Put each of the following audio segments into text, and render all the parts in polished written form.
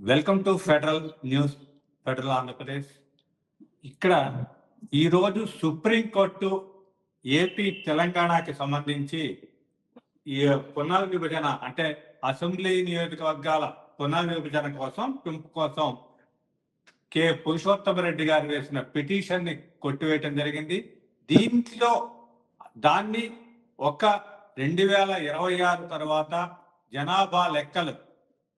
Welcome to federal news, federal Andhra Pradesh. ఇక్కడ ఈరోజు supreme court AP తెలంగాణకి సంబంధించి ఈ పునర్విభజన అంటే అసెంబ్లీ నియోజకవర్గాల పునర్విభజన కోసం పెంపు కోసం కె పురుషోత్తమరెడ్డి గారు వేసిన పిటిషన్ ని కొట్టివేయటం జరిగింది. దీంట్లో దాన్ని ఒక 2026 తర్వాత జనాభా లెక్కలు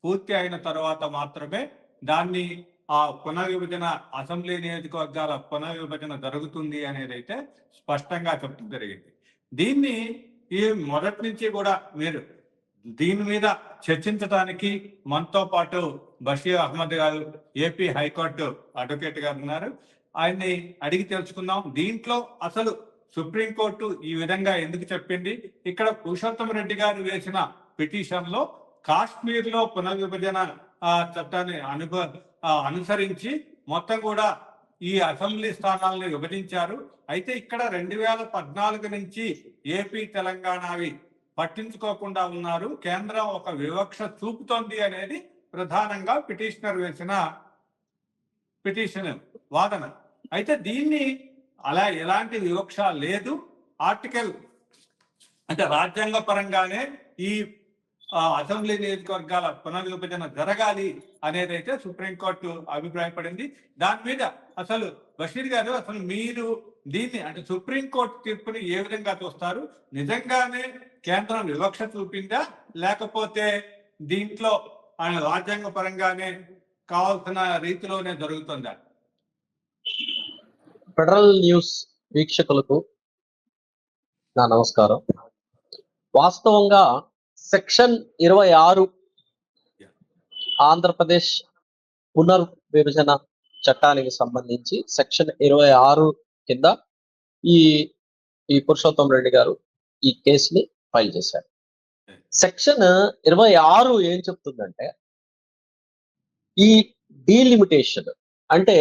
పూర్తి అయిన తర్వాత మాత్రమే దాన్ని ఆ పునర్విభజన అసెంబ్లీ నియోజకవర్గాల పునర్విభజన జరుగుతుంది అనేది అయితే స్పష్టంగా చెప్పడం జరిగింది. దీన్ని ఈ మొదటి నుంచి కూడా మీరు దీని మీద చర్చించడానికి మనతో పాటు బషీర్ అహ్మద్ గారు, ఏపీ హైకోర్టు అడ్వకేట్ గారు ఉన్నారు. ఆయన్ని అడిగి తెలుసుకుందాం. దీంట్లో అసలు సుప్రీంకోర్టు ఈ విధంగా ఎందుకు చెప్పింది, ఇక్కడ పురుషోత్తమరెడ్డి గారు వేసిన పిటిషన్ లో కాశ్మీర్ లో పునర్విభజన చట్టాన్ని అనుసరించి మొత్తం కూడా ఈ అసెంబ్లీ స్థానాలను విభజించారు. అయితే ఇక్కడ 2014 నుంచి ఏపీ తెలంగాణవి పట్టించుకోకుండా ఉన్నారు, కేంద్రం ఒక వివక్ష చూపుతోంది అనేది ప్రధానంగా పిటిషనర్ వేసిన పిటిషన్ వాదన. అయితే దీన్ని అలా ఎలాంటి వివక్ష లేదు, ఆర్టికల్ అంటే రాజ్యాంగ పరంగానే ఈ అసెంబ్లీ నియోజకవర్గాల పునర్విభజన జరగాలి అనేది అయితే సుప్రీంకోర్టు అభిప్రాయపడింది. దాని మీద అసలు బషీర్ గారు, అసలు మీరు దీన్ని అంటే సుప్రీంకోర్టు తీర్పుని ఏ విధంగా చూస్తారు? నిజంగానే కేంద్రం వివక్ష చూపిందా, లేకపోతే దీంట్లో ఆయన రాజ్యాంగ పరంగానే కావాల్సిన రీతిలోనే జరుగుతుందా? ఫెడరల్ న్యూస్ వీక్షకులకు నా నమస్కారం. వాస్తవంగా సెక్షన్ 26 ఆంధ్రప్రదేశ్ పునర్విభజన చట్టానికి సంబంధించి సెక్షన్ 26 కింద ఈ పురుషోత్తమరెడ్డి గారు ఈ కేసుని ఫైల్ చేశారు. సెక్షన్ 26 ఏం చెప్తుందంటే, ఈ డీలిమిటేషన్ అంటే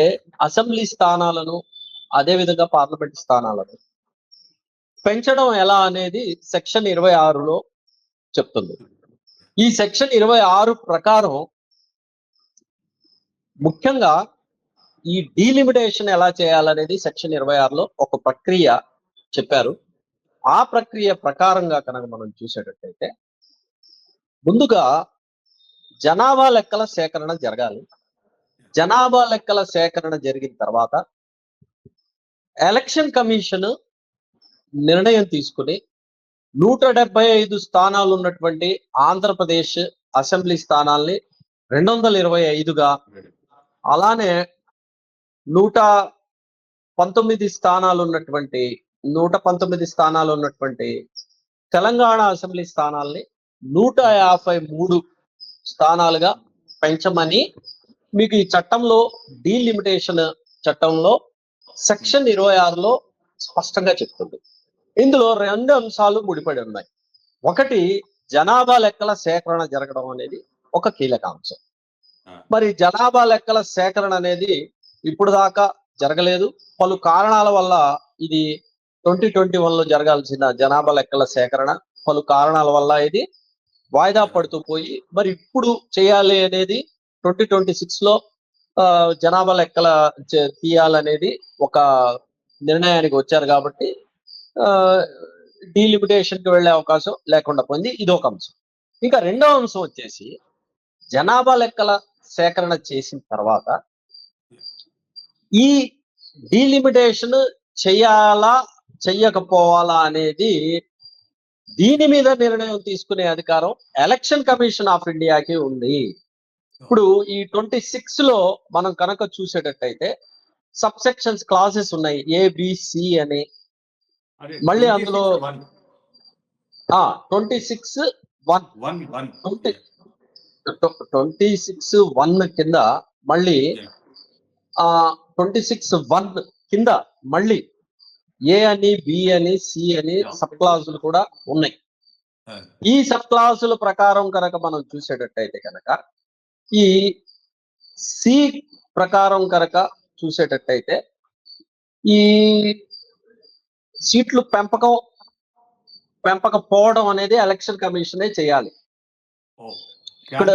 అసెంబ్లీ స్థానాలను అదేవిధంగా పార్లమెంట్ స్థానాలను పెంచడం ఎలా అనేది సెక్షన్ 26లో చెప్తుంది. ఈ సెక్షన్ 26 ప్రకారం ముఖ్యంగా ఈ డీలిమిటేషన్ ఎలా చేయాలనేది సెక్షన్ 26లో ఒక ప్రక్రియ చెప్పారు. ఆ ప్రక్రియ ప్రకారంగా కనుక మనం చూసేటట్టయితే, ముందుగా జనాభా లెక్కల సేకరణ జరగాలి. జనాభా లెక్కల సేకరణ జరిగిన తర్వాత ఎలక్షన్ కమిషన్ నిర్ణయం తీసుకుని 175 స్థానాలు ఉన్నటువంటి ఆంధ్రప్రదేశ్ అసెంబ్లీ స్థానాల్ని 225గా, అలానే 119 స్థానాలు ఉన్నటువంటి తెలంగాణ అసెంబ్లీ స్థానాల్ని 153 స్థానాలుగా పెంచమని మీకు ఈ చట్టంలో డీలిమిటేషన్ చట్టంలో సెక్షన్ 26లో స్పష్టంగా చెప్తుంది. ఇందులో 2 అంశాలు ముడిపడి ఉన్నాయి. ఒకటి, జనాభా లెక్కల సేకరణ జరగడం అనేది ఒక కీలక అంశం. మరి జనాభా లెక్కల సేకరణ అనేది ఇప్పుడు దాకా జరగలేదు. పలు కారణాల వల్ల ఇది 2021లో జరగాల్సిన జనాభా లెక్కల సేకరణ పలు కారణాల వల్ల ఇది వాయిదా పడుతూ పోయి, మరి ఇప్పుడు చేయాలి అనేది 2026లో జనాభా లెక్కల తీయాలనేది ఒక నిర్ణయానికి వచ్చారు. కాబట్టి డీలిమిటేషన్ కి వెళ్లే అవకాశం లేకుండా పోయింది. ఇది ఒక అంశం. ఇంకా రెండవ అంశం వచ్చేసి, జనాభా లెక్కల సేకరణ చేసిన తర్వాత ఈ డీలిమిటేషన్ చెయ్యాలా చెయ్యకపోవాలా అనేది దీని మీద నిర్ణయం తీసుకునే అధికారం ఎలక్షన్ కమిషన్ ఆఫ్ ఇండియాకి ఉంది. ఇప్పుడు ఈ 26లో మనం కనుక చూసేటట్టయితే సబ్ సెక్షన్స్ క్లాసెస్ ఉన్నాయి, ABC అని. మళ్ళీ అందులో 26(1) కింద మళ్ళీ 26(1) కింద మళ్ళీ A అని, B అని, C అని సబ్ క్లాజులు కూడా ఉన్నాయి. ఈ సబ్ క్లాజుల ప్రకారం కనుక మనం చూసేటట్టయితే కనుక ఈ C ప్రకారం కనుక చూసేటట్టయితే ఈ సీట్లు పెంపకపోవడం అనేది ఎలక్షన్ కమిషనే చేయాలి. ఇక్కడ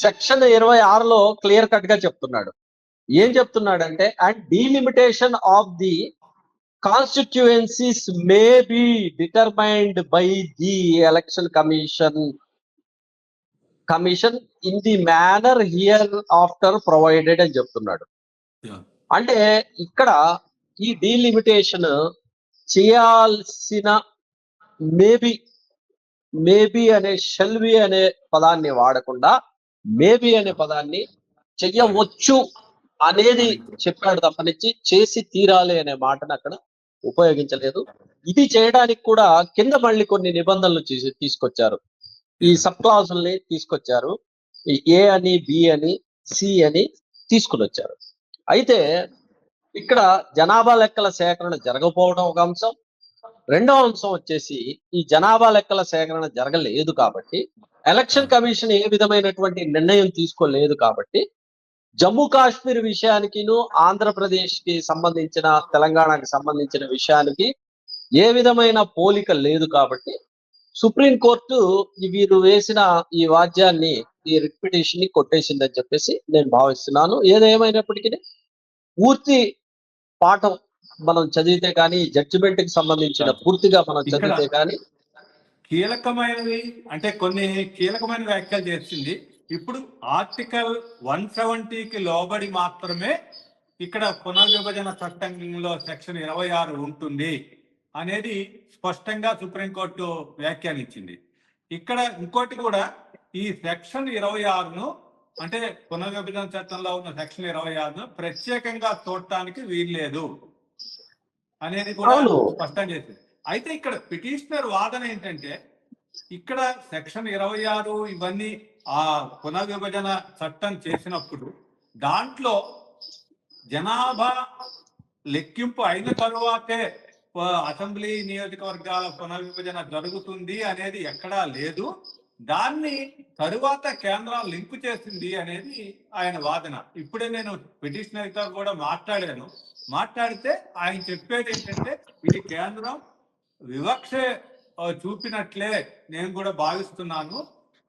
సెక్షన్ 26లో క్లియర్ కట్ గా చెప్తున్నాడు. ఏం చెప్తున్నాడంటే, and delimitation of the constituencies may be determined by the election commission in the manner here after provided అని చెప్తున్నాడు. అంటే ఇక్కడ ఈ డీలిమిటేషన్ చేయాల్సిన మేబీ అనే షెల్వి అనే పదాన్ని వాడకుండా మేబీ అనే పదాన్ని చెయ్యవచ్చు అనేది చెప్పాడు తప్పనిచ్చి చేసి తీరాలి అనే మాటను అక్కడ ఉపయోగించలేదు. ఇది చేయడానికి కూడా కింద మళ్ళీ కొన్ని నిబంధనలు తీసుకొచ్చారు. ఈ సబ్ క్లాజుల్ని తీసుకొచ్చారు. ఈ ఏ అని, బి అని, సి అని తీసుకుని వచ్చారు. అయితే ఇక్కడ జనాభా లెక్కల సేకరణ జరగకపోవడం ఒక అంశం. రెండవ అంశం వచ్చేసి ఈ జనాభా లెక్కల సేకరణ జరగలేదు కాబట్టి, ఎలక్షన్ కమిషన్ ఏ విధమైనటువంటి నిర్ణయం తీసుకోలేదు కాబట్టి, జమ్మూ కాశ్మీర్ విషయానికిను ఆంధ్రప్రదేశ్ కి సంబంధించిన, తెలంగాణకి సంబంధించిన విషయానికి ఏ విధమైన పోలిక లేదు కాబట్టి సుప్రీంకోర్టు వీరు వేసిన ఈ వాద్యాన్ని, ఈ రిట్ పిటిషన్ ని కొట్టేసిందని చెప్పేసి నేను భావిస్తున్నాను. ఏదేమైనప్పటికీ పూర్తి పాఠం మనం చదివితే కానీ, జడ్జిమెంట్ కి సంబంధించిన పూర్తిగా మనం చదివితే కానీ కీలకమైనవి అంటే కొన్ని కీలకమైన వ్యాఖ్యలు చేసింది. ఇప్పుడు ఆర్టికల్ 170కి లోబడి మాత్రమే ఇక్కడ పునర్విభజన చట్టంలో సెక్షన్ 26 ఉంటుంది అనేది స్పష్టంగా సుప్రీంకోర్టు వ్యాఖ్యానించింది. ఇక్కడ ఇంకోటి కూడా, ఈ సెక్షన్ 26ను అంటే పునర్విభజన చట్టంలో ఉన్న సెక్షన్ 26ను ప్రత్యేకంగా చూడటానికి వీల్లేదు అనేది కూడా స్పష్టం చేసింది. అయితే ఇక్కడ పిటిషనర్ వాదన ఏంటంటే, ఇక్కడ సెక్షన్ 26 ఇవన్నీ ఆ పునర్విభజన చట్టం చేసినప్పుడు దాంట్లో జనాభా లెక్కింపు అయిన తరువాతే అసెంబ్లీ నియోజకవర్గాల పునర్విభజన జరుగుతుంది అనేది ఎక్కడా లేదు. దాన్ని తరువాత కేంద్రం లింకు చేసింది అనేది ఆయన వాదన. ఇప్పుడే నేను పిటిషనర్తో కూడా మాట్లాడితే ఆయన చెప్పేది ఏంటంటే, ఇది కేంద్రం వివక్ష చూపినట్లే నేను కూడా భావిస్తున్నాను.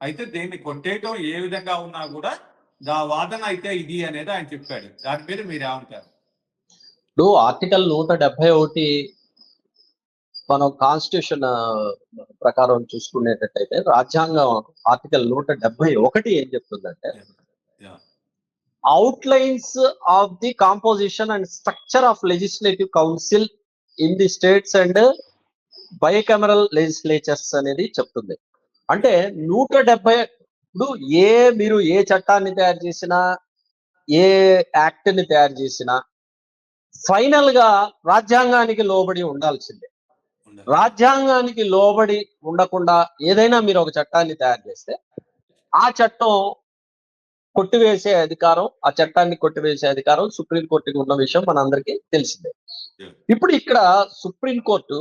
అయితే దీన్ని కొట్టేయటం ఏ విధంగా ఉన్నా కూడా వాదన అయితే ఇది అనేది ఆయన చెప్పాడు. దాని మీద మీరు ఏమంటారు? ఇప్పుడు ఆర్టికల్ 171 మనం కాన్స్టిట్యూషన్ ప్రకారం చూసుకునేటట్టయితే, రాజ్యాంగం ఆర్టికల్ 171 ఏం చెప్తుందంటే, outlines of the composition and structure of legislative council in the states and bicameral legislatures అనేది చెప్తుంది. అంటే 170 ఇప్పుడు మీరు ఏ చట్టాన్ని తయారు చేసినా, ఏ యాక్ట్ ని తయారు చేసినా ఫైనల్ గా రాజ్యాంగానికి లోబడి ఉండాల్సిందే. రాజ్యాంగానికి లోబడి ఉండకుండా ఏదైనా మీరు ఒక చట్టాన్ని తయారు చేస్తే ఆ చట్టం కొట్టివేసే అధికారం, ఆ చట్టాన్ని కొట్టివేసే అధికారం సుప్రీంకోర్టుకి ఉన్న విషయం మనందరికీ తెలిసిందే. ఇప్పుడు ఇక్కడ సుప్రీంకోర్టు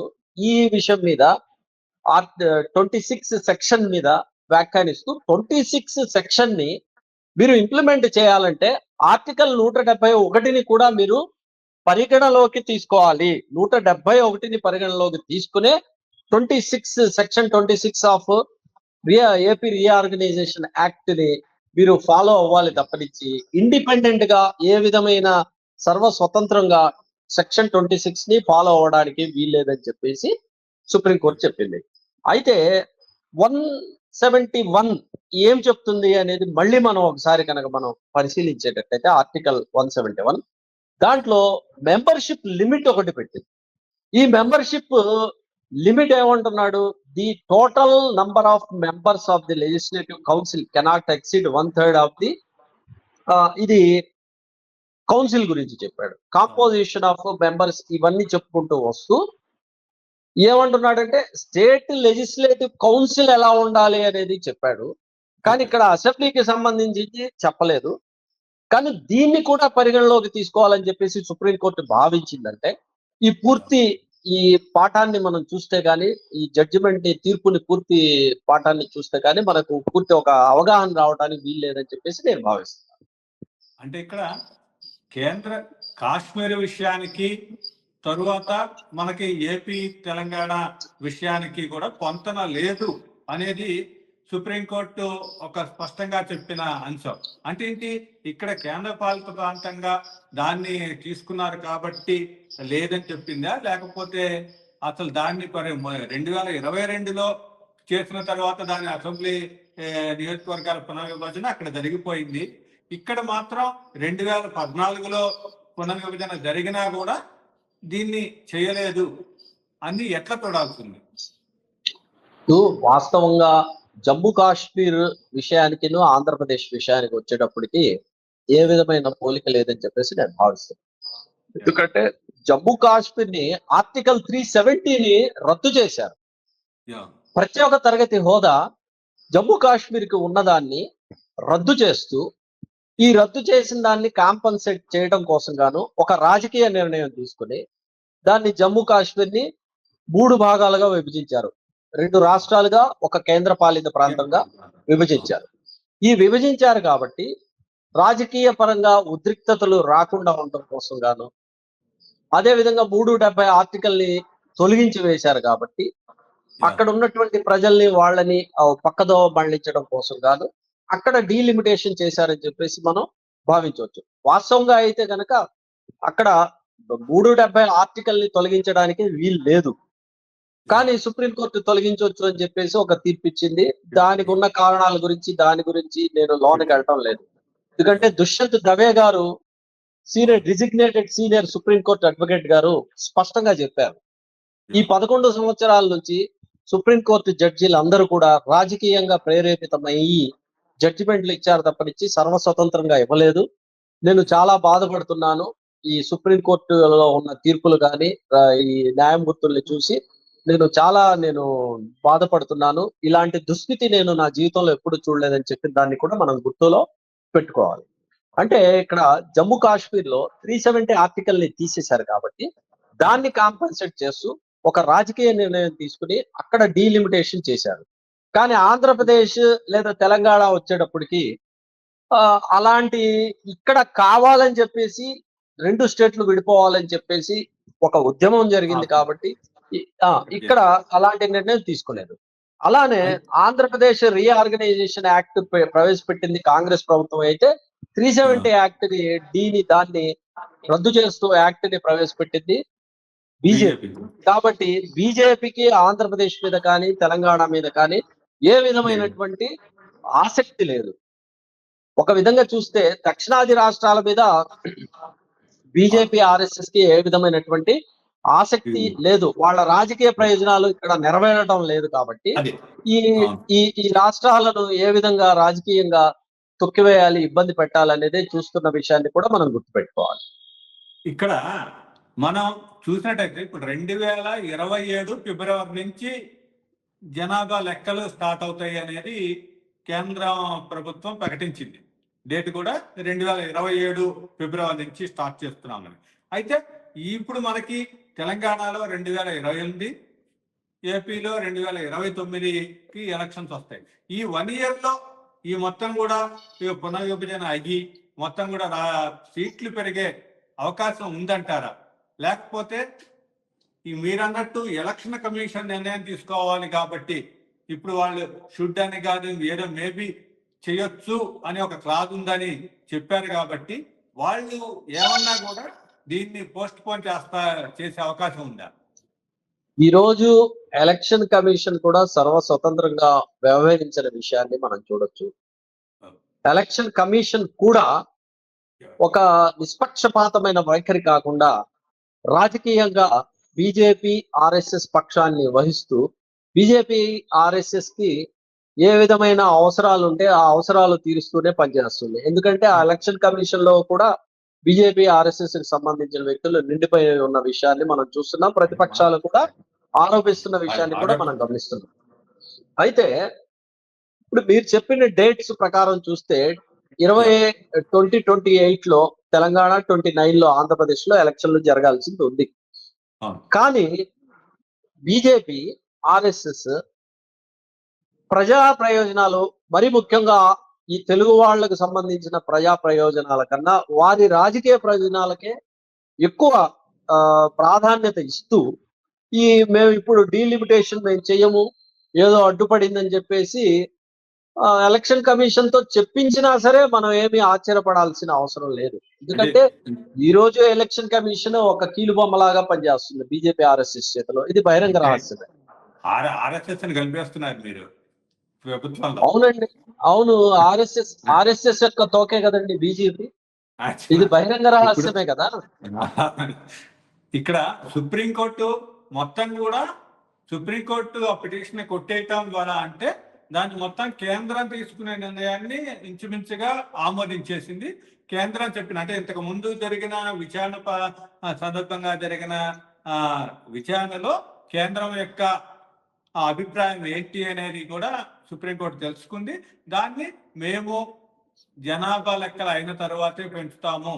ఈ విషయం మీద 26 సెక్షన్ మీద వ్యాఖ్యానిస్తూ, 26 సెక్షన్ ని మీరు ఇంప్లిమెంట్ చేయాలంటే ఆర్టికల్ 171ని కూడా మీరు పరిగణలోకి తీసుకోవాలి. 171ని పరిగణలోకి తీసుకునే section 26 of AP reorganisation act ని మీరు ఫాలో అవ్వాలి తప్పనిచ్చి, ఇండిపెండెంట్ గా ఏ విధమైన సర్వస్వతంత్రంగా సెక్షన్ 26 ని ఫాలో అవ్వడానికి వీల్లేదని చెప్పేసి సుప్రీంకోర్టు చెప్పింది. అయితే 171 ఏం చెప్తుంది అనేది మళ్ళీ మనం ఒకసారి కనుక మనం పరిశీలించేటట్టయితే, ఆర్టికల్ 171 దాంట్లో మెంబర్షిప్ లిమిట్ ఒకటి పెట్టింది. ఈ మెంబర్షిప్ లిమిట్ ఏమంటున్నాడు, the total number of members of the legislative council cannot exceed 1/3 of the, ఇది కౌన్సిల్ గురించి చెప్పాడు. కాంపోజిషన్ ఆఫ్ మెంబర్స్ ఇవన్నీ చెప్పుకుంటూ వస్తూ ఏమంటున్నాడంటే, స్టేట్ లెజిస్లేటివ్ కౌన్సిల్ ఎలా ఉండాలి అనేది చెప్పాడు. కానీ ఇక్కడ అసెంబ్లీకి సంబంధించి చెప్పలేదు. కానీ దీన్ని కూడా పరిగణలోకి తీసుకోవాలని చెప్పేసి సుప్రీంకోర్టు భావించిందంటే, ఈ పూర్తి ఈ పాఠాన్ని మనం చూస్తే కానీ, ఈ జడ్జిమెంట్ తీర్పుని పూర్తి పాఠాన్ని చూస్తే కానీ మనకు పూర్తి ఒక అవగాహన రావడానికి వీల్లేదని చెప్పేసి నేను భావిస్తున్నాను. అంటే ఇక్కడ కేంద్ర కాశ్మీర్ విషయానికి తరువాత మనకి ఏపీ తెలంగాణ విషయానికి కూడా పొంతన లేదు అనేది సుప్రీంకోర్టు ఒక స్పష్టంగా చెప్పిన అంశం. అంటే ఏంటి, ఇక్కడ కేంద్ర పాలిత ప్రాంతంగా దాన్ని తీసుకున్నారు కాబట్టి లేదని చెప్పిందా, లేకపోతే అసలు దాన్ని 2022లో చేసిన తర్వాత దాని అసెంబ్లీ నియోజకవర్గాల పునర్విభజన అక్కడ జరిగిపోయింది, ఇక్కడ మాత్రం 2014లో పునర్విభజన జరిగినా కూడా దీన్ని చేయలేదు అని ఎట్లా చూడాల్సింది? వాస్తవంగా జమ్మూ కాశ్మీర్ విషయానికి ఆంధ్రప్రదేశ్ విషయానికి వచ్చేటప్పటికి ఏ విధమైన పోలిక లేదని చెప్పేసి నేను భావిస్తున్నాను. ఎందుకంటే జమ్మూ కాశ్మీర్ ని ఆర్టికల్ 370ని రద్దు చేశారు. ప్రత్యేక తరగతి హోదా జమ్మూ కాశ్మీర్ కి ఉన్నదాన్ని రద్దు చేస్తూ, ఈ రద్దు చేసిన దాన్ని కాంపన్సేట్ చేయడం కోసం గాను ఒక రాజకీయ నిర్ణయం తీసుకుని దాన్ని జమ్మూ కాశ్మీర్ ని 3 భాగాలుగా విభజించారు. 2 రాష్ట్రాలుగా, ఒక కేంద్ర పాలిత ప్రాంతంగా విభజించారు. ఈ విభజించారు కాబట్టి రాజకీయ పరంగా ఉద్రిక్తతలు రాకుండా ఉండడం కోసం గాను, అదే విధంగా 370 ఆర్టికల్ ని తొలగించి వేశారు కాబట్టి అక్కడ ఉన్నటువంటి ప్రజల్ని వాళ్ళని పక్కదోవ మళ్లించడం కోసం గాను అక్కడ డీలిమిటేషన్ చేశారని చెప్పేసి మనం భావించవచ్చు. వాస్తవంగా అయితే గనక అక్కడ 370 ఆర్టికల్ ని తొలగించడానికి వీలు లేదు. కానీ సుప్రీంకోర్టు తొలగించవచ్చు అని చెప్పేసి ఒక తీర్పు ఇచ్చింది. దానికి ఉన్న కారణాల గురించి నేను లోనికి వెళ్ళటం లేదు. ఎందుకంటే దుష్యంత్ దవే గారు డిజిగ్నేటెడ్ సీనియర్ సుప్రీంకోర్టు అడ్వకేట్ గారు స్పష్టంగా చెప్పారు, ఈ 11 సంవత్సరాల నుంచి సుప్రీంకోర్టు జడ్జీలు అందరూ కూడా రాజకీయంగా ప్రేరేపితమయ్యి జడ్జిమెంట్లు ఇచ్చారు తప్పనిచ్చి సర్వస్వతంత్రంగా ఇవ్వలేదు. నేను చాలా బాధపడుతున్నాను ఈ సుప్రీంకోర్టులో ఉన్న తీర్పులు కానీ ఈ న్యాయమూర్తుల్ని చూసి నేను బాధపడుతున్నాను. ఇలాంటి దుస్థితి నేను నా జీవితంలో ఎప్పుడు చూడలేదని చెప్పి దాన్ని కూడా మనం గుర్తులో పెట్టుకోవాలి. అంటే ఇక్కడ జమ్మూ కాశ్మీర్ లో 370 ఆర్టికల్ ని తీసేశారు కాబట్టి దాన్ని కాంపన్సేట్ చేస్తూ ఒక రాజకీయ నిర్ణయం తీసుకుని అక్కడ డీలిమిటేషన్ చేశారు. కానీ ఆంధ్రప్రదేశ్ లేదా తెలంగాణ వచ్చేటప్పటికి అలాంటి ఇక్కడ కావాలని చెప్పేసి 2 స్టేట్లు విడిపోవాలని చెప్పేసి ఒక ఉద్యమం జరిగింది కాబట్టి ఇక్కడ అలాంటి నిర్ణయం తీసుకోలేదు. అలానే ఆంధ్రప్రదేశ్ రీఆర్గనైజేషన్ యాక్ట్ ప్రవేశపెట్టింది కాంగ్రెస్ ప్రభుత్వం అయితే 370 యాక్ట్ ని దాన్ని రద్దు చేస్తూ యాక్ట్ ని ప్రవేశపెట్టింది బీజేపీ. కాబట్టి బీజేపీకి ఆంధ్రప్రదేశ్ మీద కానీ తెలంగాణ మీద కానీ ఏ విధమైనటువంటి ఆసక్తి లేదు. ఒక విధంగా చూస్తే దక్షిణాది రాష్ట్రాల మీద బీజేపీ ఆర్ఎస్ఎస్ కి ఏ విధమైనటువంటి ఆసక్తి లేదు. వాళ్ళ రాజకీయ ప్రయోజనాలు ఇక్కడ నెరవేరడం లేదు కాబట్టి ఈ రాష్ట్రాలను ఏ విధంగా రాజకీయంగా తొక్కివేయాలి, ఇబ్బంది పెట్టాలనేదే చూస్తున్న విషయాన్ని కూడా మనం గుర్తుపెట్టుకోవాలి. ఇక్కడ మనం చూసినట్టయితే ఇప్పుడు 2027 ఫిబ్రవరి నుంచి జనాభా లెక్కలు స్టార్ట్ అవుతాయి అనేది కేంద్ర ప్రభుత్వం ప్రకటించింది. డేట్ కూడా 2027 ఫిబ్రవరి నుంచి స్టార్ట్ చేస్తున్నామని. అయితే ఇప్పుడు మనకి తెలంగాణలో 2028, ఏపీలో 2029కి ఎలక్షన్స్ వస్తాయి. ఈ 1 year లో ఈ మొత్తం కూడా పునర్విభజన అయ్యి మొత్తం కూడా సీట్లు పెరిగే అవకాశం ఉందంటారా? లేకపోతే మీరన్నట్టు ఎలక్షన్ కమిషన్ నిర్ణయం తీసుకోవాలి కాబట్టి ఇప్పుడు వాళ్ళు షుడ్ అని కాదు ఏదో మేబీ చేయొచ్చు అని ఒక క్లాజ్ ఉందని చెప్పారు కాబట్టి వాళ్ళు ఏమన్నా కూడా దీన్ని పోస్ట్ పోన్ చేసే అవకాశం ఉందా? ఈ రోజు ఎలక్షన్ కమిషన్ కూడా సర్వస్వతంత్రంగా వ్యవహరించిన విషయాన్ని మనం చూడొచ్చు. ఎలక్షన్ కమిషన్ కూడా ఒక నిష్పక్షపాతమైన వైఖరి కాకుండా రాజకీయంగా బీజేపీ ఆర్ఎస్ఎస్ పక్షాన్ని వహిస్తూ బీజేపీ ఆర్ఎస్ఎస్ కి ఏ విధమైన అవసరాలు ఉంటే ఆ అవసరాలు తీరుస్తూనే పనిచేస్తుంది. ఎందుకంటే ఆ ఎలక్షన్ కమిషన్ లో కూడా బీజేపీ ఆర్ఎస్ఎస్ కి సంబంధించిన వ్యక్తులు నిండిపోయి ఉన్న విషయాన్ని మనం చూస్తున్నాం. ప్రతిపక్షాలు కూడా ఆరోపిస్తున్న విషయాన్ని కూడా మనం గమనిస్తున్నాం. అయితే ఇప్పుడు మీరు చెప్పిన డేట్స్ ప్రకారం చూస్తే 2028 లో తెలంగాణ, 29 లో ఆంధ్రప్రదేశ్ లో ఎలక్షన్లు జరగాల్సింది ఉంది. కానీ బీజేపీ ఆర్ఎస్ఎస్ ప్రజా ప్రయోజనాలు, మరి ముఖ్యంగా ఈ తెలుగు వాళ్లకు సంబంధించిన ప్రజా ప్రయోజనాల కన్నా వారి రాజకీయ ప్రయోజనాలకే ఎక్కువ ప్రాధాన్యత ఇస్తూ మేము ఇప్పుడు డీలిమిటేషన్ మేము చెయ్యము, ఏదో అడ్డుపడిందని చెప్పేసి ఎలక్షన్ కమిషన్ తో చెప్పించినా సరే మనం ఏమీ ఆశ్చర్యపడాల్సిన అవసరం లేదు. అంటే ఎందుకంటే ఈ రోజు ఎలక్షన్ కమిషన్ ఒక కీలుబొమ్మలాగా పనిచేస్తుంది బీజేపీ ఆర్ఎస్ఎస్ చేతిలో. ఇది బహిరంగ అంటే రహస్యమే. ఆర్ఎస్ఎస్ ని కలిపేస్తున్నారు మీరు ప్రభుత్వంలో. అవునండి. అవును. ఆర్ఎస్ఎస్ యొక్క తోకే కదండి బీజేపీ. ఇది బహిరంగ ఇప్పుడు రహస్యమే కదా. ఇక్కడ సుప్రీంకోర్టు మొత్తం కూడా సుప్రీంకోర్టు ఆ పిటిషన్ కొట్టేయటం ద్వారా అంటే దాన్ని మొత్తం కేంద్రం తీసుకునే నిర్ణయాన్ని ఇంచుమించుగా ఆమోదించేసింది. కేంద్రం చెప్పిన అంటే ఇంతకు ముందు జరిగిన విచారణ సందర్భంగా జరిగిన ఆ విచారణలో కేంద్రం యొక్క అభిప్రాయం ఏంటి అనేది కూడా సుప్రీంకోర్టు తెలుసుకుంది. దాన్ని మేము జనాభా లెక్కలు అయిన తర్వాతే పెంచుతాము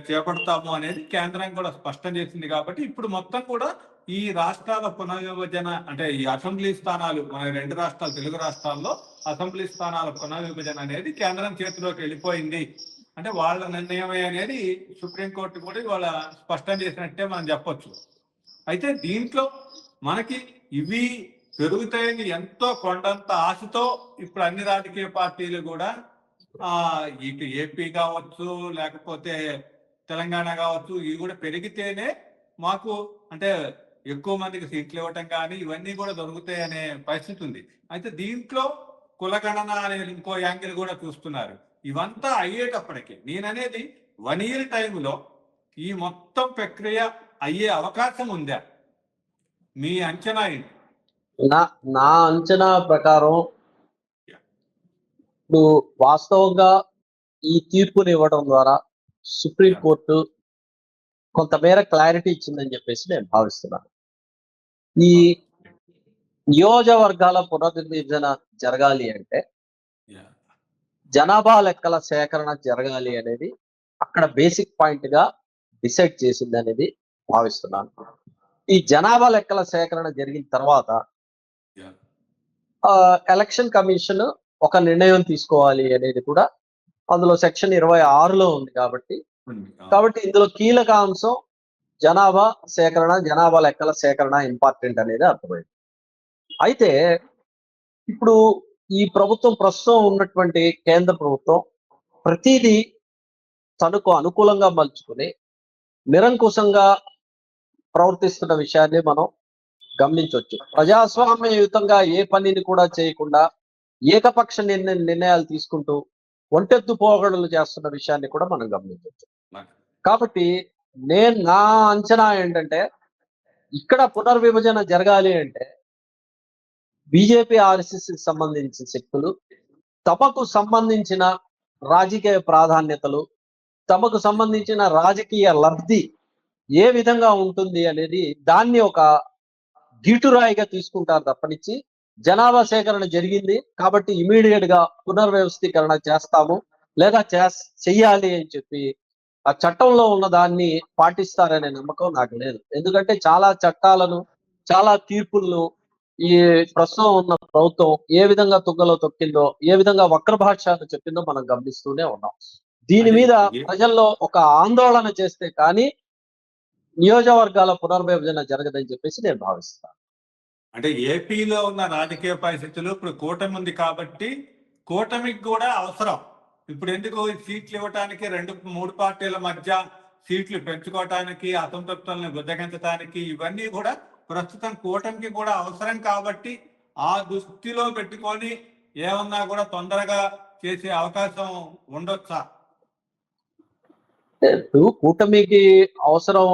చేపడతాము అనేది కేంద్రం కూడా స్పష్టం చేసింది. కాబట్టి ఇప్పుడు మొత్తం కూడా ఈ రాష్ట్రాల పునర్విభజన అంటే ఈ అసెంబ్లీ స్థానాలు మన 2 రాష్ట్రాలు తెలుగు రాష్ట్రాల్లో అసెంబ్లీ స్థానాల పునర్విభజన అనేది కేంద్రం చేతిలోకి వెళ్ళిపోయింది. అంటే వాళ్ళ నిర్ణయమే అనేది సుప్రీంకోర్టు కూడా ఇవాళ స్పష్టం చేసినట్టే మనం చెప్పొచ్చు. అయితే దీంట్లో మనకి ఇవి పెరుగుతాయని ఎంతో కొండంత ఆశతో ఇప్పుడు అన్ని రాజకీయ పార్టీలు కూడా ఇటు ఏపీ కావచ్చు లేకపోతే తెలంగాణ కావచ్చు ఇవి కూడా పెరిగితేనే మాకు అంటే ఎక్కువ మందికి సీట్లు ఇవ్వటం కానీ ఇవన్నీ కూడా దొరుకుతాయి అనే పరిస్థితి ఉంది. అయితే దీంట్లో కులగణన అనే ఇంకో యాంగిల్ కూడా చూస్తున్నారు. ఇవంతా అయ్యేటప్పటికి నేననేది 1 year టైంలో ఈ మొత్తం ప్రక్రియ అయ్యే అవకాశం ఉందా? మీ అంచనా ఏంటి? నా అంచనా ప్రకారం ఇప్పుడు వాస్తవంగా ఈ తీర్పుని ఇవ్వడం ద్వారా సుప్రీంకోర్టు కొంతమేర క్లారిటీ ఇచ్చిందని చెప్పేసి నేను భావిస్తున్నాను. ఈ నియోజకవర్గాల పునర్విభజన జరగాలి అంటే జనాభా లెక్కల సేకరణ జరగాలి అనేది అక్కడ బేసిక్ పాయింట్ గా డిసైడ్ చేసింది అనేది భావిస్తున్నాను. ఈ జనాభా లెక్కల సేకరణ జరిగిన తర్వాత ఎలక్షన్ కమిషన్ ఒక నిర్ణయం తీసుకోవాలి అనేది కూడా అందులో సెక్షన్ 26లో ఉంది. కాబట్టి ఇందులో కీలక అంశం జనాభా సేకరణ, జనాభా లెక్కల సేకరణ ఇంపార్టెంట్ అనేది అర్థమైంది. అయితే ఇప్పుడు ఈ ప్రభుత్వం ప్రస్తుతం ఉన్నటువంటి కేంద్ర ప్రభుత్వం ప్రతిదీ తనకు అనుకూలంగా మలుచుకుని నిరంకుశంగా ప్రవర్తిస్తున్న విషయాన్ని మనం గమనించవచ్చు. ప్రజాస్వామ్యయుతంగా ఏ పనిని కూడా చేయకుండా ఏకపక్ష నిర్ణయాలు తీసుకుంటూ ఒంటెత్తు పోగడలు చేస్తున్న విషయాన్ని కూడా మనం గమనించవచ్చు. కాబట్టి నా అంచనా ఏంటంటే ఇక్కడ పునర్విభజన జరగాలి అంటే బీజేపీ ఆర్ఎస్ఎస్ కి సంబంధించిన శక్తులు తమకు సంబంధించిన రాజకీయ ప్రాధాన్యతలు, తమకు సంబంధించిన రాజకీయ లబ్ధి ఏ విధంగా ఉంటుంది అనేది దాన్ని ఒక గీటురాయిగా తీసుకుంటారు తప్పనిచ్చి జనాభా సేకరణ జరిగింది కాబట్టి ఇమీడియట్ గా పునర్వ్యవస్థీకరణ చేస్తాము లేదా చెయ్యాలి అని చెప్పి ఆ చట్టంలో ఉన్న దాన్ని పాటిస్తారనే నమ్మకం నాకు లేదు. ఎందుకంటే చాలా చట్టాలను, చాలా తీర్పులను ఈ ప్రస్తుతం ఉన్న ప్రభుత్వం ఏ విధంగా తుంగలో తొక్కిందో, ఏ విధంగా వక్ర భాషను చెప్పిందో మనం గమనిస్తూనే ఉన్నాం. దీని మీద ప్రజల్లో ఒక ఆందోళన చేస్తే కానీ నియోజకవర్గాల పునర్విభజన జరగదని చెప్పేసి నేను భావిస్తాను. అంటే ఏపీలో ఉన్న రాజకీయ పరిస్థితులు ఇప్పుడు కూటమి ఉంది కాబట్టి కూటమికి కూడా అవసరం. ఇప్పుడు ఎందుకు సీట్లు ఇవ్వటానికి 2-3 పార్టీల మధ్య సీట్లు పెంచుకోవటానికి, అసంతృప్తులను బుద్ధగించడానికి ఇవన్నీ కూడా ప్రస్తుతం కూటమికి కూడా అవసరం. కాబట్టి ఆ దృష్టిలో పెట్టుకొని ఏమన్నా కూడా తొందరగా చేసే అవకాశం ఉండొచ్చా? కూటమికి అవసరం,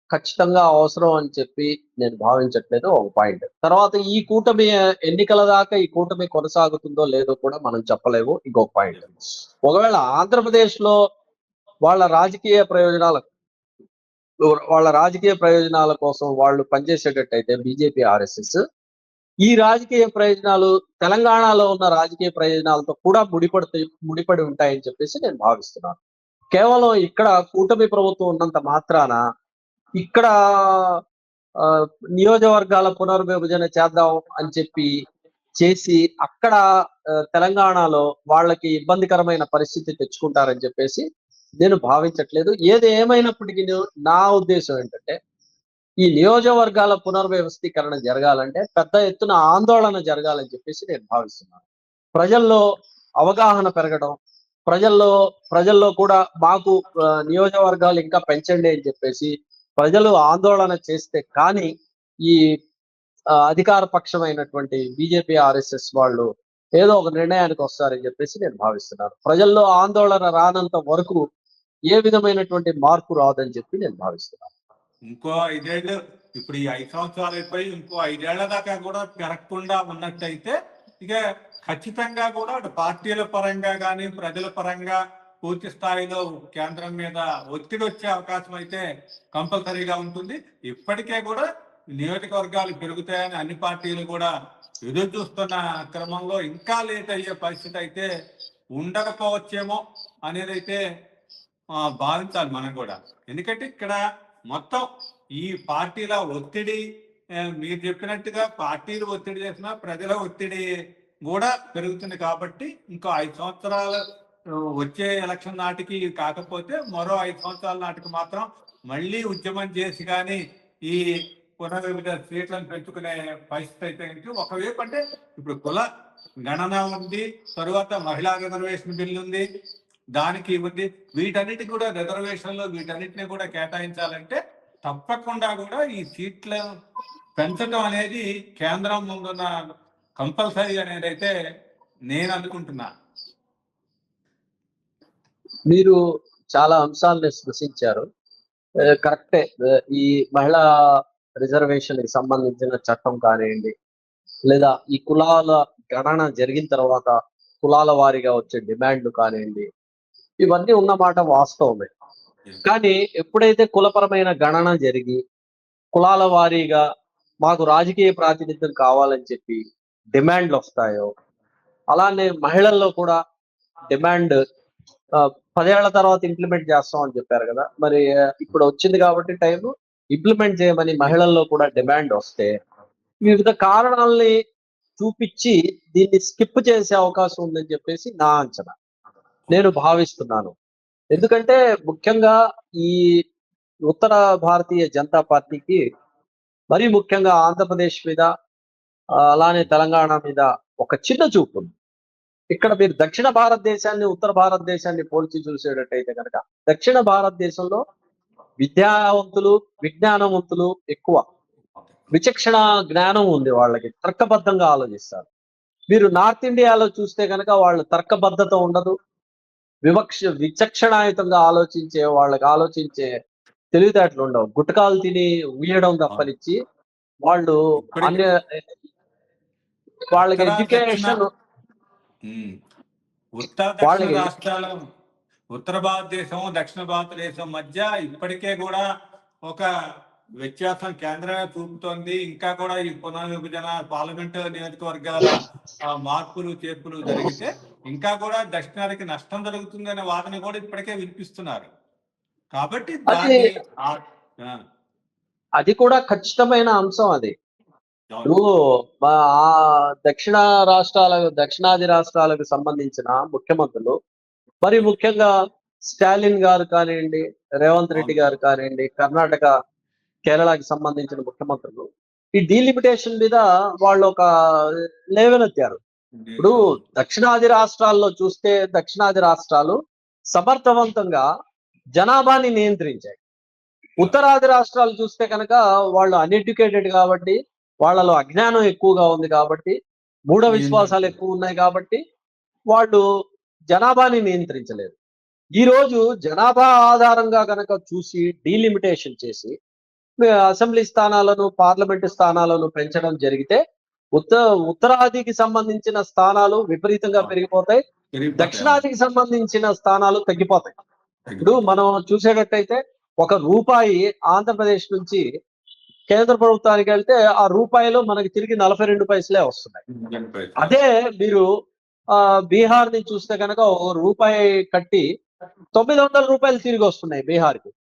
ఖచ్చితంగా అవసరం అని చెప్పి నేను భావించట్లేదు. ఒక పాయింట్. తర్వాత ఈ కూటమి ఎన్నికల దాకా ఈ కూటమి కొనసాగుతుందో లేదో కూడా మనం చెప్పలేము. ఇంకొక పాయింట్, ఒకవేళ ఆంధ్రప్రదేశ్ లో వాళ్ళ రాజకీయ ప్రయోజనాల కోసం వాళ్ళు పనిచేసేటట్టయితే బీజేపీ ఆర్ఎస్ఎస్ ఈ రాజకీయ ప్రయోజనాలు తెలంగాణలో ఉన్న రాజకీయ ప్రయోజనాలతో కూడా ముడిపడి ఉంటాయని చెప్పేసి నేను భావిస్తున్నాను. కేవలం ఇక్కడ కూటమి ప్రభుత్వం ఉన్నంత మాత్రాన ఇక్కడ నియోజకవర్గాల పునర్విభజన చేద్దాం అని చెప్పి చేసి అక్కడ తెలంగాణలో వాళ్ళకి ఇబ్బందికరమైన పరిస్థితి తెచ్చుకుంటారని చెప్పేసి నేను భావించట్లేదు. ఏది ఏమైనప్పటికీ నా ఉద్దేశం ఏంటంటే ఈ నియోజకవర్గాల పునర్వ్యవస్థీకరణ జరగాలంటే పెద్ద ఎత్తున ఆందోళన జరగాలని చెప్పేసి నేను భావిస్తున్నాను. ప్రజల్లో అవగాహన పెరగడం, ప్రజల్లో కూడా మాకు నియోజకవర్గాలు ఇంకా పెంచండి అని చెప్పేసి ప్రజలు ఆందోళన చేస్తే కానీ ఈ అధికార పక్షమైనటువంటి బీజేపీ ఆర్ఎస్ఎస్ వాళ్ళు ఏదో ఒక నిర్ణయానికి వస్తారని చెప్పేసి నేను భావిస్తున్నాను. ప్రజల్లో ఆందోళన రానంత వరకు ఏ విధమైనటువంటి మార్పు రాదని చెప్పి నేను భావిస్తున్నాను. ఇంకో 5 ఏళ్ళు, ఇప్పుడు ఈ 5 సంవత్సరాలు అయిపోయి ఇంకో 5 ఏళ్ల దాకా కూడా పెరగకుండా ఉన్నట్టయితే ఇక ఖచ్చితంగా కూడా అటు పార్టీల పరంగా కానీ ప్రజల పరంగా పూర్తి స్థాయిలో కేంద్రం మీద ఒత్తిడి వచ్చే అవకాశం అయితే కంపల్సరీగా ఉంటుంది. ఇప్పటికే కూడా నియోజకవర్గాలు పెరుగుతాయని అన్ని పార్టీలు కూడా ఎదురు చూస్తున్న క్రమంలో ఇంకా లేట్ అయ్యే పరిస్థితి అయితే ఉండకపోవచ్చేమో అనేది అయితే భావించాలి మనం కూడా. ఎందుకంటే ఇక్కడ మొత్తం ఈ పార్టీల ఒత్తిడి, మీరు చెప్పినట్టుగా పార్టీలు ఒత్తిడి చేసినా ప్రజల ఒత్తిడి కూడా పెరుగుతుంది కాబట్టి ఇంకో 5 సంవత్సరాలు వచ్చే ఎలక్షన్ నాటికి కాకపోతే మరో 5 సంవత్సరాల నాటికి మాత్రం మళ్ళీ ఉద్యమం చేసి కానీ ఈ పునర్విభజన సీట్లను పెంచుకునే పరిస్థితి అయితే ఏంటి. ఒకవైపు అంటే ఇప్పుడు కుల గణన ఉంది, తరువాత మహిళా రిజర్వేషన్ బిల్లు ఉంది, దానికి ఉంది. వీటన్నిటికి కూడా రిజర్వేషన్లో వీటన్నిటిని కూడా కేటాయించాలంటే తప్పకుండా కూడా ఈ సీట్ల పెంచడం అనేది కేంద్రం ముందున్న కంపల్సరీ అనేది అయితే నేను అనుకుంటున్నా. మీరు చాలా అంశాలను స్పృశించారు. కరెక్టే. ఈ మహిళా రిజర్వేషన్ కి సంబంధించిన చట్టం కానివ్వండి, లేదా ఈ కులాల గణన జరిగిన తర్వాత కులాల వారీగా వచ్చే డిమాండ్లు కానివ్వండి, ఇవన్నీ ఉన్నమాట వాస్తవమే. కానీ ఎప్పుడైతే కులపరమైన గణన జరిగి కులాల వారీగా మాకు రాజకీయ ప్రాతినిధ్యం కావాలని చెప్పి డిమాండ్లు వస్తాయో, అలానే మహిళల్లో కూడా డిమాండ్ 10 ఏళ్ల తర్వాత ఇంప్లిమెంట్ చేస్తాం అని చెప్పారు కదా. మరి ఇప్పుడు వచ్చింది కాబట్టి టైం ఇంప్లిమెంట్ చేయమని మహిళల్లో కూడా డిమాండ్ వస్తే వివిధ కారణాలని చూపించి దీన్ని స్కిప్ చేసే అవకాశం ఉందని చెప్పేసి నా అంచనా, నేను భావిస్తున్నాను. ఎందుకంటే ముఖ్యంగా ఈ ఉత్తర భారతీయ జనతా పార్టీకి మరీ ముఖ్యంగా ఆంధ్రప్రదేశ్ మీద అలానే తెలంగాణ మీద ఒక చిన్న చూపు ఉంది. ఇక్కడ మీరు దక్షిణ భారతదేశాన్ని ఉత్తర భారతదేశాన్ని పోల్చి చూసేటట్టయితే కనుక దక్షిణ భారతదేశంలో విద్యావంతులు విజ్ఞానవంతులు ఎక్కువ, విచక్షణ జ్ఞానం ఉంది, వాళ్ళకి తర్కబద్ధంగా ఆలోచిస్తారు. మీరు నార్త్ ఇండియాలో చూస్తే కనుక వాళ్ళు తర్కబద్ధత ఉండదు, విచక్షణాయుతంగా ఆలోచించే తెలివితేటలు ఉండవు. గుటకాలు తిని ఉయ్యడం తప్పనిచ్చి వాళ్ళు అన్ని వాళ్ళకి ఎడ్యుకేషన్ ఉత్తర దక్షిణ రాష్ట్రాలు, ఉత్తర భారతదేశం దక్షిణ భారతదేశం మధ్య ఇప్పటికే కూడా ఒక వ్యత్యాసం కేంద్రమే చూపుతోంది. ఇంకా కూడా ఈ పునర్విభజన పార్లమెంటు నియోజకవర్గాల మార్పులు చేర్పులు జరిగితే ఇంకా కూడా దక్షిణానికి నష్టం జరుగుతుందనే వాదన కూడా ఇప్పటికే వినిపిస్తున్నారు. కాబట్టి అది కూడా ఖచ్చితమైన అంశం. అది దక్షిణాది రాష్ట్రాలకు సంబంధించిన ముఖ్యమంత్రులు, మరి ముఖ్యంగా స్టాలిన్ గారు కానివ్వండి, రేవంత్ రెడ్డి గారు కానివ్వండి, కర్ణాటక కేరళకి సంబంధించిన ముఖ్యమంత్రులు ఈ డీలిమిటేషన్ మీద వాళ్ళు ఒక లేవనెత్తారు. ఇప్పుడు దక్షిణాది రాష్ట్రాల్లో చూస్తే దక్షిణాది రాష్ట్రాలు సమర్థవంతంగా జనాభాని నియంత్రించాయి. ఉత్తరాది రాష్ట్రాలు చూస్తే కనుక వాళ్ళు అన్ఎడ్యుకేటెడ్ కాబట్టి, వాళ్ళలో అజ్ఞానం ఎక్కువగా ఉంది కాబట్టి, మూఢ విశ్వాసాలు ఎక్కువ ఉన్నాయి కాబట్టి వాళ్ళు జనాభాని నియంత్రించలేరు. ఈ రోజు జనాభా ఆధారంగా కనుక చూసి డీలిమిటేషన్ చేసి అసెంబ్లీ స్థానాలను పార్లమెంటు స్థానాలను పెంచడం జరిగితే ఉత్తరాదికి సంబంధించిన స్థానాలు విపరీతంగా పెరిగిపోతాయి, దక్షిణాదికి సంబంధించిన స్థానాలు తగ్గిపోతాయి. ఇప్పుడు మనం చూసేటట్టయితే ₹1 ఆంధ్రప్రదేశ్ నుంచి కేంద్ర ప్రభుత్వానికి వెళ్తే ఆ రూపాయిలో మనకి తిరిగి 42 పైసలే వస్తున్నాయి. అదే మీరు బీహార్ ని చూస్తే కనుక ₹1 కట్టి 900 రూపాయలు తిరిగి వస్తున్నాయి బీహార్కి.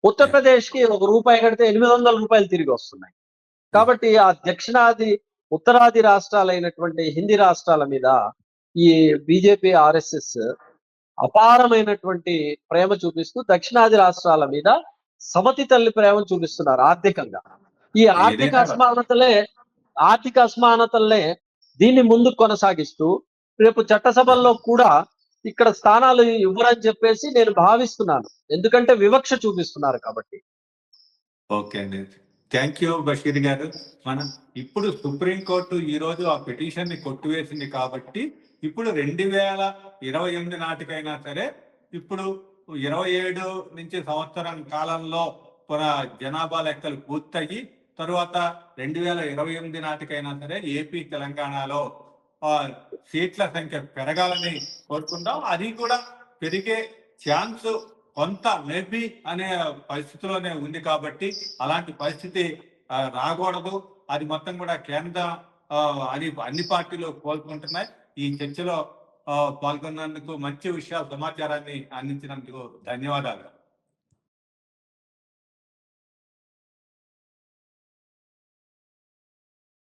ఉత్తరప్రదేశ్ కి ₹1 కడితే 800 రూపాయలు తిరిగి వస్తున్నాయి. కాబట్టి ఆ ఉత్తరాది రాష్ట్రాలైనటువంటి హిందీ రాష్ట్రాల మీద ఈ బీజేపీ ఆర్ఎస్ఎస్ అపారమైనటువంటి ప్రేమ చూపిస్తూ దక్షిణాది రాష్ట్రాల మీద సమతి తల్లి ప్రేమ చూపిస్తున్నారు ఆర్థికంగా. ఈ ఆర్థిక అసమానతలే దీన్ని ముందుకు కొనసాగిస్తూ రేపు చట్టసభల్లో కూడా ఇక్కడ స్థానాలు ఇవ్వరని చెప్పేసి నేను భావిస్తున్నాను. ఎందుకంటే వివక్ష చూపిస్తున్నారు కాబట్టి. ఓకే అండి. థ్యాంక్ యూ బషీర్ గారు. మనం ఇప్పుడు సుప్రీంకోర్టు ఈ రోజు ఆ పిటిషన్ ని కొట్టివేసింది కాబట్టి ఇప్పుడు 2028 నాటికైనా సరే ఇప్పుడు 27 నుంచి సంవత్సరం కాలంలో జనాభా లెక్కలు పూర్తయి తరువాత 2028 నాటికైనా సరే ఏపీ తెలంగాణలో సీట్ల సంఖ్య పెరగాలని కోరుకుందాం. అది కూడా పెరిగే ఛాన్స్ కొంత మేబీ అనే పరిస్థితిలోనే ఉంది కాబట్టి అలాంటి పరిస్థితి రాకూడదు. అది మొత్తం కూడా కేంద్ర అది అన్ని పార్టీలు కోరుకుంటున్నాయి. ఈ చర్చలో పాల్గొన్నందుకు మంచి విషయాలు సమాచారాన్ని అందించినందుకు ధన్యవాదాలు.